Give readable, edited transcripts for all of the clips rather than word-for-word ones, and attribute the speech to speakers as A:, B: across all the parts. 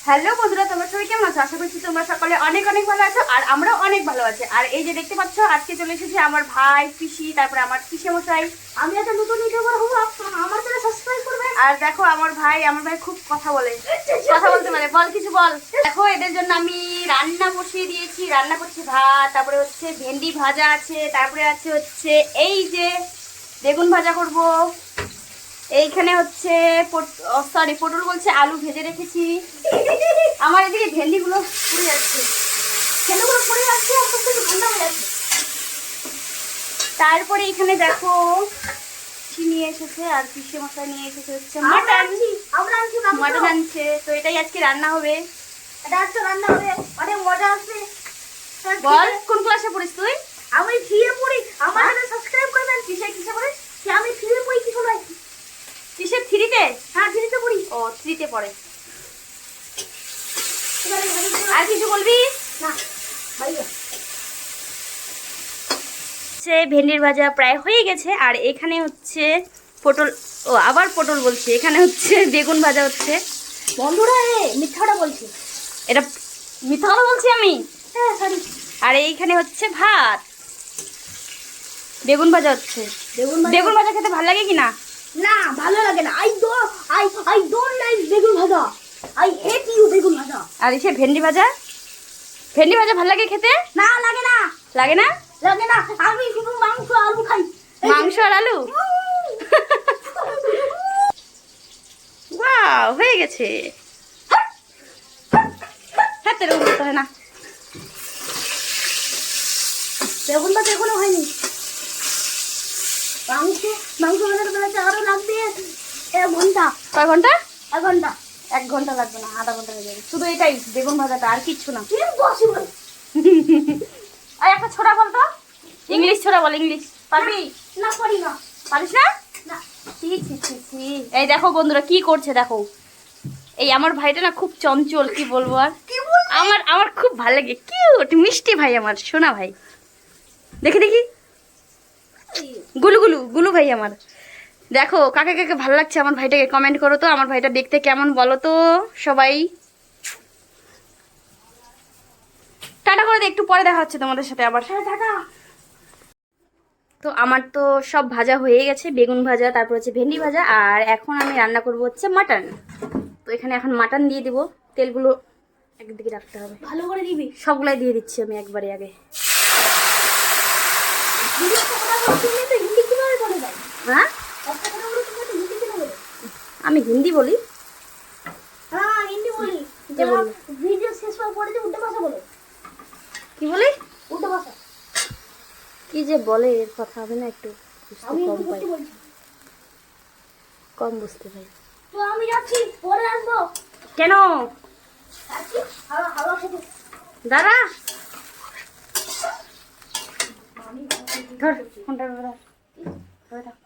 A: Hello বন্ধুরা, তোমরা সবাই কেমন আছো? আশা করছি তোমরা সকলে অনেক অনেক ভালো আছো আর আমরাও অনেক ভালো আছি। আর এই যে দেখতে পাচ্ছ, আজকে চলে এসেছে আমার ভাই, পিসি, তারপরে আমার পিসে মশাই।
B: আমি একটা নতুন ইউটিউবার হবো, আমার চ্যানেল সাবস্ক্রাইব করবে।
A: আর দেখো আমার ভাই খুব কথা বলে, কথা বলতে পারে। বল, কিছু বল। দেখো এদের জন্য আমি রান্না বসিয়ে দিয়েছি, রান্না করছি ভাত, তারপরে হচ্ছে ভেন্ডি ভাজা আছে, তারপরে আছে হচ্ছে এই যে বেগুন ভাজা করব। এইখানে হচ্ছে পটল বলছে, আলু ভেজে রেখেছি। আমার এদিকে ভেন্ডিগুলো পুড়ে যাচ্ছে,
B: ছেলেগুলো পড়ে যাচ্ছে আর সব কিছু ঠান্ডা হয়ে যাচ্ছে।
A: তারপরে এখানে দেখো নিয়ে এসেছে আর পিসে মশলা নিয়ে এসেছে হচ্ছে মাটন। মাটন আনছে, তো এটাই আজকে রান্না হবে।
B: এটা আজকে রান্না হবে, অনেক মজা আসবে।
A: বল, কোন ক্লাসে পড়িস তুই?
B: আমি ফিরে পড়ি, আমার চ্যানেল সাবস্ক্রাইব করবেন। কিসে পড়ে? আমি ফিরে পড়ি, কি করবে?
A: কিসে? থ্রিতে?
B: হ্যাঁ, ফিরেতে পড়ি।
A: ও, থ্রিতে পড়ে। আর কিছু বলবি
B: না ভাইয়া?
A: ভেন্ডির ভাজা প্রায় হয়ে গেছে। আর এখানে হচ্ছে পটল, আবার পটল বলছি, এখানে হচ্ছে বেগুন ভাজা হচ্ছে।
B: বন্ধুরা মিথ্যাটা বলছি,
A: এটা মিথ্যা কথা বলছি আমি?
B: হ্যাঁ সরি।
A: আর এইখানে হচ্ছে ভাত, বেগুন ভাজা হচ্ছে। বেগুন ভাজা খেতে ভালো লাগে কিনা?
B: না, ভালো লাগে না। আই ডোন্ট লাইক বেগুন ভাজা। আই হেট ইউ বেগুন ভাজা।
A: আর এসে ভেন্ডি ভাজা, ভেন্ডি ভাজা ভালো লাগে খেতে?
B: না, লাগে না।
A: লাগে না?
B: লাগে না, আমি শুধু মাংস আলু খাই।
A: মাংস আর আলু? ওয়াও, হয়ে গেছে। হাতের উঠতে হয় না।
B: বেগুন ভাজা এখনো হয়নি। মাংস বানাতে বেলাতে আরো লাগবে 1 ঘন্টা।
A: কয় ঘন্টা?
B: 1 ঘন্টা।
A: 1 ঘন্টা লাগবে না, আধা ঘন্টা হয়ে যাবে। শুধু এটাই বেগুন ভাজাটা, আর কিচ্ছু না।
B: ইম্পসিবল।
A: আর একটা ছোড়া বল তো, ইংলিশ ছোড়া বল। ইংলিশ পারবি?
B: না, পারি না।
A: পারিস না?
B: না।
A: ছি ছি ছি ছি। এই দেখো বন্ধুরা কি করছে, দেখো। এই আমার ভাইটা না খুব চঞ্চল, কি বলবো আর। আমার খুব ভালো লাগে, কিউট মিষ্টি ভাই, আমার সোনা ভাই। দেখি দেখি, গুলু গুলু গুলু ভাই আমার। দেখো কাকে কাকে ভালো লাগছে আমার ভাইটাকে, কমেন্ট করো তো। আমার ভাইটা দেখতে কেমন বলো তো সবাই। টাটা করে দে, একটু পরে দেখা হচ্ছে তোমাদের সাথে আবার।
B: টাটা।
A: তো আমার তো সব ভাজা হয়ে গেছে, বেগুন ভাজা, তারপর হচ্ছে ভেন্ডি ভাজা। আর এখন আমি রান্না করব হচ্ছে মাটন। তো এখানে এখন মাটন দিয়ে দিব। তেলগুলো একদিকে রাখতে হবে,
B: ভালো করে দিবি।
A: সবগুলাই দিয়ে দিচ্ছি আমি একবারে আগে।
B: হিন্দি কিভাবে বলে যায়?
A: হ্যাঁ,
B: হিন্দি কিভাবে?
A: আমি হিন্দি বলি।
B: হ্যাঁ, হিন্দি বলি।
A: যে বলবো।
B: ভিডিও শেষ হওয়ার পরে যে উল্টো ভাষা বলে।
A: কি বলি?
B: উল্টো ভাষা।
A: কি যে বলে, এর কথা হবে না একটু বুঝতে
B: আমি
A: কম পাই,
B: বলছি।
A: কম বুঝতে পাই।
B: তো আমি যাচ্ছি, পরে আসবো।
A: কেন?
B: যাচ্ছি, হাওয়া খেতে।
A: দাঁড়া, ধর ফোনটা ধর। ধরে থাক,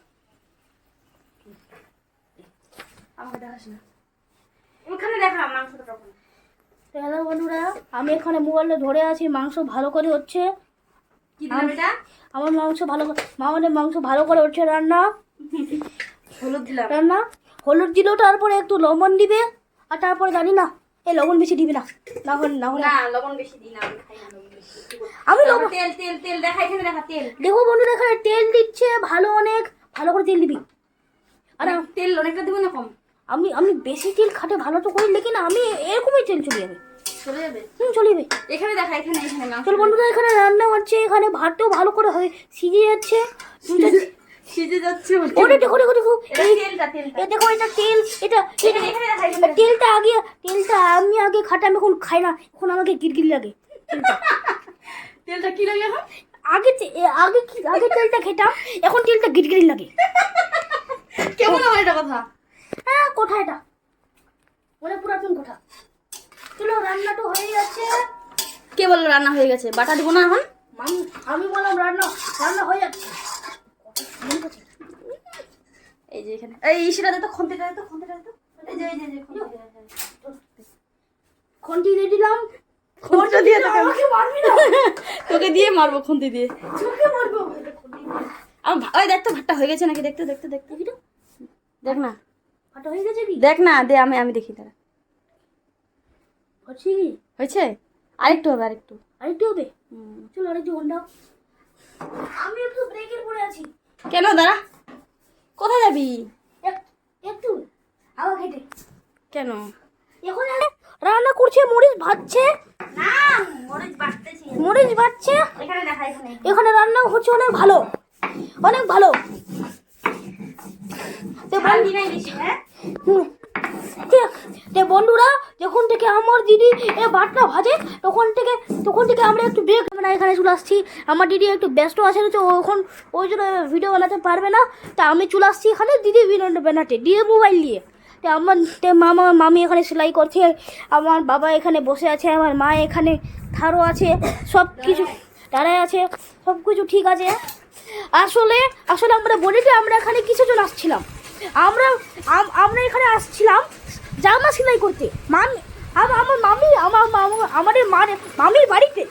A: আমাকে দেখাস না। ওখানে দেখা মাংসটা তখন।
B: হ্যালো বন্ধুরা, আমি এখানে মোবাইলে ধরে আছি, মাংস ভালো করে হচ্ছে।
A: কি দিলাম এটা?
B: আমার মাংস ভালো করে হচ্ছে রান্না।
A: হলুদ দিলাম।
B: হলুদ দিল, তারপরে একটু লবণ দিবে। আর তারপরে জানি না, এই লবণ বেশি দিবি না। না হলে
A: না, লবণ বেশি দিই না, আমি খাই না লবণ বেশি।
B: আমি লবণ।
A: তেল তেল তেল দেখা, এখানে দেখা তেল।
B: দেখো বন্ধুরা, এখানে তেল দিচ্ছে ভালো, অনেক ভালো করে তেল দিবি। আর
A: তেল অনেকটা দিব না কম?
B: আমি বেশি তেল খাটে ভালো তো করি, লেকিন আমি এরকমই তেল চলে যাবে।
A: চলে যাবে?
B: চলে যাবে।
A: এখানে দেখা, এখানে এখানে মাংস।
B: চল বন্ধুরা, এখানে রান্না হচ্ছে, এখানে ভাতটাও ভালো করে সিজে যাচ্ছে।
A: সিজে যাচ্ছে।
B: ওরে দেখো দেখো দেখো,
A: এই তেলটা তেলটা
B: দেখো, এটা তেল, এটা
A: এখানে দেখা, এখানে
B: তেলটা আমি আগে খাটা, আমি এখন খাই না, এখন আমাকে গিরগির লাগে
A: তেলটা কি লাগে এখন?
B: আগে তেলটা খেতাম, এখন তেলটা গিরগিরি লাগে।
A: কেমন আমার এটা কথা?
B: হ্যাঁ, কোথা এটা মানে পুরাতন কথা। চলো, রান্নাটা হয়ে যাচ্ছে।
A: কে বললো রান্না হয়ে গেছে? বাটা দিব না এখন?
B: আমি বললাম রান্না হয়ে যাচ্ছে।
A: এই যে এখানে, এই ইসিটা দে তো, খন্তিটা দে তো, খন্তিটা দে তো। এই যে
B: খন্তি দিয়ে দিলাম।
A: খন্তি দিয়ে তোকে,
B: আমাকে মারবি না।
A: তোকে দিয়ে মারবো খন্তি দিয়ে।
B: তোকে মারবো।
A: ওই দেখ তো ভাতটা হয়ে গেছে নাকি, দেখতে দেখতে দেখতে দেখ না,
B: ফাটা হয়ে গেছে কি?
A: দেখ না, দে আমি দেখি। তারা
B: হচ্ছে কি?
A: হয়েছে? আরেকটু হবে, আরেকটু।
B: আরেকটু হবে? চলো আরেকটু ঘন্টা। আমি একটু ব্রেকের পরে আছি।
A: কেন দাঁড়া, কোথায় যাবি?
B: একটু হাওয়া খেতে।
A: কেন?
B: এখন রান্না করছে, মরিচ ভাজছে।
A: না, মরিচ বাটতেছি।
B: মরিচ ভাজছে।
A: এখানে দেখা, এখানে।
B: এখানে রান্না হচ্ছে অনেক ভালো, অনেক ভালো।
A: শান্তি নাই বেশি, হ্যাঁ?
B: বন্ধুরা, যখন থেকে আমার দিদি বাটনা ভাজে তখন থেকে আমরা একটু ব্রেক আমরা এখানে চলে আসছি। আমার দিদি একটু ব্যস্ত আছে তো ওখন ওই জন্য ভিডিও বানাতে পারবে না। তা আমি চলে আসছি এখানে দিদি ভিডিও বানাতে দিয়ে মোবাইল নিয়ে। তা আমার মামি এখানে সেলাই করছে, আমার বাবা এখানে বসে আছে, আমার মা এখানে থারো আছে, সব কিছু দাঁড়ায় আছে, সব কিছু ঠিক আছে। আসলে আসলে আমরা বলিতে আমরা এখানে কিছু জন আসছিলাম, আমরা এখানে আসছিলাম জামা সেলাই করতে। আমার মামি আমাদের মামির বাড়িতে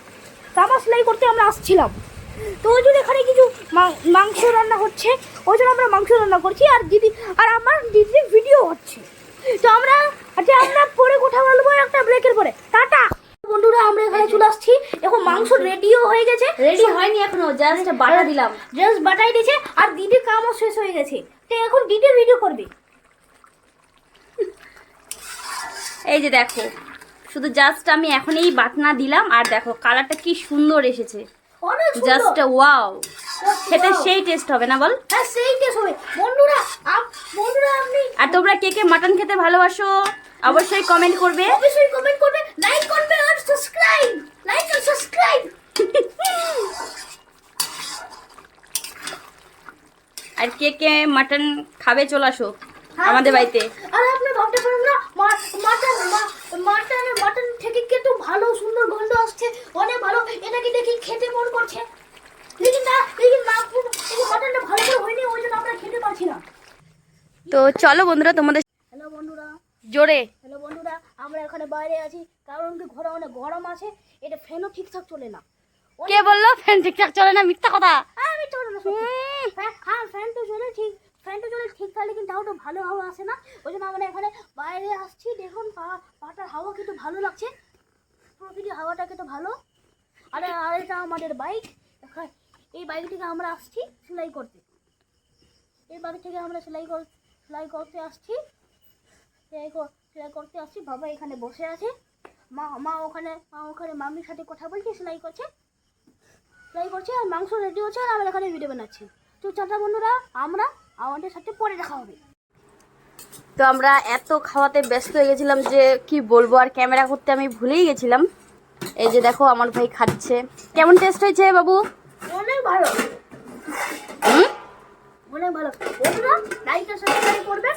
B: জামা সেলাই করতে আমরা আসছিলাম। তো ওই জন্য এখানে কিছু মাংস রান্না হচ্ছে, ওই জন্য আমরা মাংস রান্না করছি। আর আমার দিদির ভিডিও হচ্ছে। তো আমরা পরে কথা বলবো একটা ব্রেকের পরে। টাটা বন্ধুরা, আমরা এখানে চলে আসছি। এখন মাংস রেডিও হয়ে গেছে।
A: রেডি হয়নি এখনো, জাস্ট বাটা দিলাম।
B: জাস্ট বাটাই দিয়েছে আর দিদির কামও শেষ হয়ে গেছে। তো এখন দিদির ভিডিও করবে।
A: এই যে দেখো, শুধু জাস্ট আমি এখনই বাটনা দিলাম আর দেখো কালারটা কি সুন্দর এসেছে।
B: অনেক সুন্দর।
A: জাস্ট ওয়াও, খেতে
B: Wow.
A: সেই টেস্ট হবে না বল?
B: হ্যাঁ, সেই টেস্ট হবে। বন্ধুরা আপনি
A: আর তোমরা কে কে মাটন খেতে ভালোবাসো অবশ্যই কমেন্ট করবে।
B: অবশ্যই কমেন্ট করবে, লাইক করবে আর সাবস্ক্রাইব। লাইক আর সাবস্ক্রাইব।
A: আর কে কে মাটন খাবে চলে আসো আমাদের বাড়িতে।
B: আর আপনি ভাবতে পারেন না, মাটন থেকে কত ভালো সুন্দর গন্ধ আসছে, অনেক ভালো। এটাকে দেখি খেতে মন করছে, লেকিন মাটনটা ভালো করে হয়নি, ওই জন্য আমরা খেতে পারছি না।
A: তো চলো বন্ধুরা, তোমাদের
B: হ্যালো বন্ধুরা,
A: জোরে
B: আমরা এখানে বাইরে আছি, কারণ কি ঘরে অনেক গরম আছে। এটা ফ্যানও ঠিকঠাক চলে না।
A: কে বললো ফ্যান ঠিকঠাক চলে না? মিথ্যা কথা।
B: আমি চলে না সত্যি। হ্যাঁ, ফ্যান তো চলে ঠিক থাকে, কিন্তু তাও তো ভালো হাওয়া আসে না। ওই জন্য আমরা এখানে বাইরে আসছি। দেখুন পাটার হাওয়া কিন্তু ভালো লাগছে, প্রকৃতির হাওয়াটাকে তো ভালো। আর এটা আমাদের বাইক। এই বাইক থেকে আমরা আসছি সেলাই করতে। এই বাইক থেকে আমরা সেলাই করতে আসছি। সেলাই করতে আসছি। বাবা এখানে বসে আছে, মা ওখানে মামির সাথে কথা বলছে, সেলাই করছে আর মাংস রেডি হচ্ছে আর আমরা এখানে ভিডিও বানাচ্ছি। তো চাচা বন্ধুরা, আমরা আমাদের সাথে পরে দেখা হবে।
A: তো আমরা এত খাওয়াতে ব্যস্ত হয়ে গেছিলাম যে কি বলবো, আর ক্যামেরা করতে আমি ভুলেই গেছিলাম। এই যে দেখো আমার ভাই খাচ্ছে। কেমন টেস্ট হয়েছে বাবু?
B: অনেক ভালো, অনেক ভালো। বন্ধুরা লাইক আর সাবস্ক্রাইব করবেন।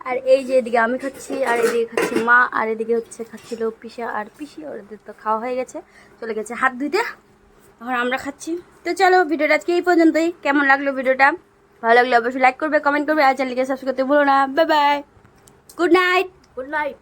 A: আর এই যে এদিকে আমি খাচ্ছি, আর এদিকে খাচ্ছি মা, আর এদিকে হচ্ছে খাচ্ছিল পিসা আর পিসি। ওদের তো খাওয়া হয়ে গেছে, চলে গেছে হাত ধুইতে। এখন আমরা খাচ্ছি। তো চলো, ভিডিওটা আজকে এই পর্যন্তই। কেমন লাগলো ভিডিওটা? ভালো লাগলে অবশ্যই লাইক করবে, কমেন্ট করবে, আর চ্যানেলকে সাবস্ক্রাইব করতে ভুলো না। Bye bye, good night.
B: Good night.